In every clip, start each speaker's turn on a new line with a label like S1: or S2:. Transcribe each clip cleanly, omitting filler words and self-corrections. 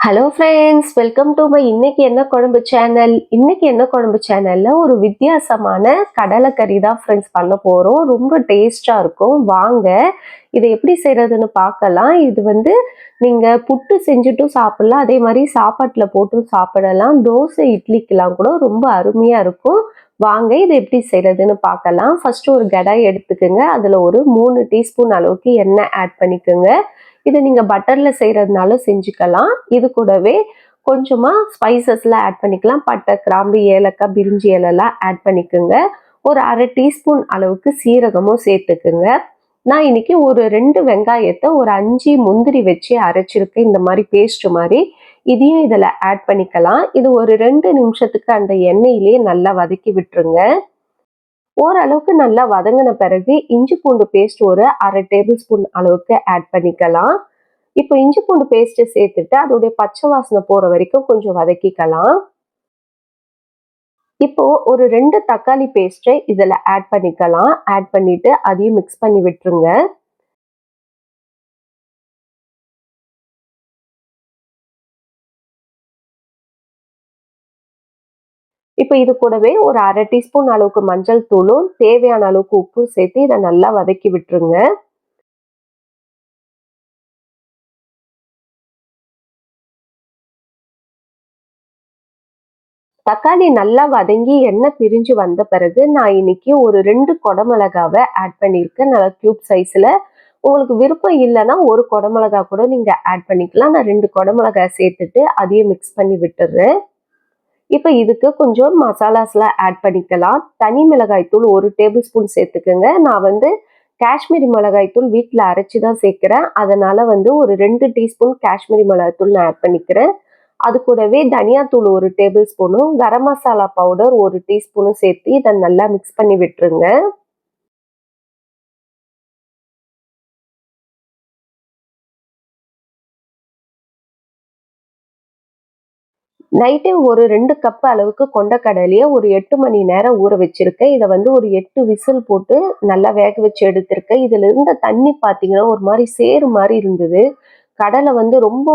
S1: Hello friends, welcome to my இன்னைக்கு என்ன குழம்பு சேனல். இன்னைக்கு என்ன குழம்பு சேனல்ல ஒரு வித்தியாசமான கடலைக்கறி தான் ஃப்ரெண்ட்ஸ் பண்ண போறோம். ரொம்ப டேஸ்டா இருக்கும். வாங்க இதை எப்படி செய்யறதுன்னு பார்க்கலாம். இது நீங்க புட்டு செஞ்சுட்டும் சாப்பிடலாம், அதே மாதிரி சாப்பாட்டுல போட்டும் சாப்பிடலாம். தோசை இட்லிக்கெல்லாம் கூட ரொம்ப அருமையா இருக்கும். வாங்க இதை எப்படி செய்யறதுன்னு பார்க்கலாம். ஃபர்ஸ்ட் ஒரு கடாய் எடுத்துக்கோங்க. அதுல ஒரு 3 டீஸ்பூன் அளவுக்கு எண்ணெய் ஆட் பண்ணிக்கோங்க. இது நீங்க பட்டர்ல செய்யறதுனால செஞ்சுக்கலாம். இது கூடவே கொஞ்சமா ஸ்பைசஸ்லாம் ஆட் பண்ணிக்கலாம். பட்டை, கிராம்பு, ஏலக்காய், பிரிஞ்சி இலைலாம் ஆட் பண்ணிக்கோங்க. ஒரு 1/2 டீஸ்பூன் அளவுக்கு சீரகமும் சேர்த்துக்குங்க. நான் இன்னைக்கு ஒரு 2 வெங்காயத்தை ஒரு 5 முந்திரி வச்சு அரைச்சிருக்கேன், இந்த மாதிரி பேஸ்ட் மாதிரி. இதையும் இதில் ஆட் பண்ணிக்கலாம். இது ஒரு 2 நிமிஷத்துக்கு அந்த எண்ணெயிலேயே நல்லா வதக்கி விட்டுருங்க. ஓரளவுக்கு நல்லா வதங்கின பிறகு இஞ்சி பூண்டு பேஸ்ட் ஒரு 1/2 டேபிள் ஸ்பூன் அளவுக்கு ஆட் பண்ணிக்கலாம். இப்போ இஞ்சி பூண்டு பேஸ்ட் சேர்த்துட்டு அதோடைய பச்சை வாசனை போற வரைக்கும் கொஞ்சம் வதக்கிக்கலாம். இப்போ ஒரு 2 தக்காளி பேஸ்ட்டை இதுல ஆட் பண்ணிக்கலாம். ஆட் பண்ணிட்டு அதையும் மிக்ஸ் பண்ணி விட்டுருங்க. இப்போ இது கூடவே ஒரு 1/2 டீஸ்பூன் அளவுக்கு மஞ்சள் தூளும் தேவையான அளவுக்கு உப்பு சேர்த்து இதை நல்லா வதக்கி விட்டுருங்க. தக்காளி நல்லா வதங்கி எண்ணெய் பிரிஞ்சு வந்த பிறகு நான் இன்னைக்கு ஒரு 2 குடமிளகாவை ஆட் பண்ணியிருக்கேன், நல்லா கியூப் சைஸ்ல. உங்களுக்கு விருப்பம் இல்லைன்னா ஒரு குடமிளகா கூட நீங்க ஆட் பண்ணிக்கலாம். நான் 2 குடமிளகாய் சேர்த்துட்டு அதையும் மிக்ஸ் பண்ணி விட்டுறேன். இப்போ இதுக்கு கொஞ்சம் மசாலாஸ்லாம் ஆட் பண்ணிக்கலாம். தனி மிளகாய் தூள் 1 டேபிள் ஸ்பூன் சேர்த்துக்கோங்க. நான் காஷ்மீரி மிளகாய் தூள் வீட்டில் அரைச்சி தான் சேர்க்குறேன். அதனால ஒரு 2 டீஸ்பூன் காஷ்மீரி மிளகாய் தூள் நான் ஆட் பண்ணிக்கிறேன். அது கூடவே தனியாத்தூள் 1 டேபிள் ஸ்பூனும், கரம் மசாலா பவுடர் 1 டீஸ்பூனும் சேர்த்து இதை நல்லா மிக்ஸ் பண்ணி விட்டுருங்க. நைட்டே ஒரு 2 கப் அளவுக்கு கொண்டக்கடலையை ஒரு 8 மணி நேரம் ஊற வச்சிருக்கேன். இதை ஒரு 8 விசில் போட்டு நல்லா வேக வச்சு எடுத்திருக்கேன். இதுல இருந்த தண்ணி பார்த்தீங்கன்னா ஒரு மாதிரி சேறு மாதிரி இருந்தது. கடலை ரொம்ப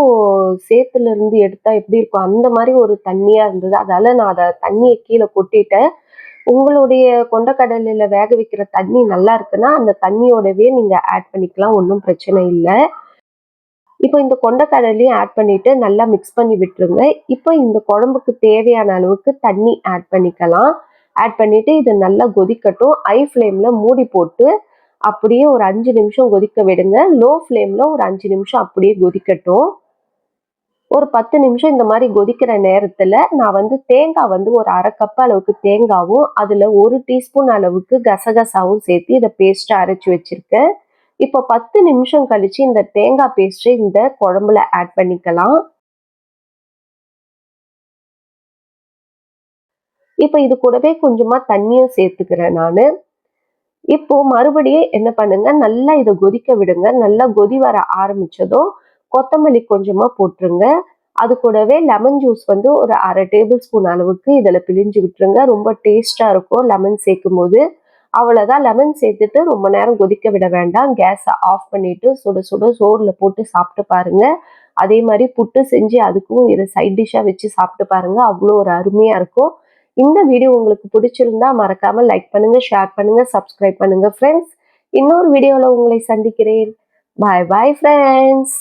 S1: சேத்துல இருந்து எடுத்தா எப்படி இருக்கும் அந்த மாதிரி ஒரு தண்ணியா இருந்தது. அதால நான் அதை தண்ணியை கீழே கொட்டிட்டேன். உங்களுடைய கொண்டக்கடலையில வேக வைக்கிற தண்ணி நல்லா இருக்குன்னா அந்த தண்ணியோடவே நீங்க ஆட் பண்ணிக்கலாம், ஒன்றும் பிரச்சனை இல்லை. இப்போ இந்த கொண்டக்கடலையும் ஆட் பண்ணிட்டு நல்லா மிக்ஸ் பண்ணி விட்டுருங்க. இப்போ இந்த குழம்புக்கு தேவையான அளவுக்கு தண்ணி ஆட் பண்ணிக்கலாம். ஆட் பண்ணிட்டு இது நல்லா கொதிக்கட்டும். ஹை ஃப்ளேம்ல மூடி போட்டு அப்படியே ஒரு 5 நிமிஷம் கொதிக்க விடுங்க. லோ ஃப்ளேம்ல ஒரு 5 நிமிஷம் அப்படியே கொதிக்கட்டும். ஒரு 10 நிமிஷம் இந்த மாதிரி கொதிக்கிற நேரத்துல நான் தேங்காய் ஒரு 1/2 கப் அளவுக்கு தேங்காவும், அதுல 1 டீஸ்பூன் அளவுக்கு கசகசாவும் சேர்த்து இதை பேஸ்டா அரைச்சு வச்சிருக்கேன். இப்போ 10 நிமிஷம் கழிச்சு இந்த தேங்காய் பேஸ்ட் இந்த குழம்புல ஆட் பண்ணிக்கலாம். இப்போ இது கூடவே கொஞ்சமா தண்ணியும் சேர்த்துக்கிறேன் நானு. இப்போ மறுபடியும் என்ன பண்ணுங்க, நல்லா இதை கொதிக்க விடுங்க. நல்லா கொதி வர ஆரம்பிச்சதும் கொத்தமல்லி கொஞ்சமா போட்டுருங்க. அது கூடவே லெமன் ஜூஸ் ஒரு 1/2 டேபிள் ஸ்பூன் அளவுக்கு இதுல பிழிஞ்சு விட்டுருங்க. ரொம்ப டேஸ்டா இருக்கும் லெமன் சேர்க்கும் போது. அவ்வளவுதான், லெமன் சேர்த்துட்டு ரொம்ப நேரம் கொதிக்க விட வேண்டாம். கேஸை ஆஃப் பண்ணிட்டு சுட சுட சோறுல போட்டு சாப்பிட்டு பாருங்க. அதே மாதிரி புட்டு செஞ்சு அதுக்கும் இதை சைட் டிஷ்ஷா வச்சு சாப்பிட்டு பாருங்க. அவ்வளோ ஒரு அருமையா இருக்கும். இந்த வீடியோ உங்களுக்கு பிடிச்சிருந்தா மறக்காம லைக் பண்ணுங்க, ஷேர் பண்ணுங்க, சப்ஸ்கிரைப் பண்ணுங்க ஃப்ரெண்ட்ஸ். இன்னொரு வீடியோல உங்களை சந்திக்கிறேன். பாய் பாய் ஃப்ரெண்ட்ஸ்.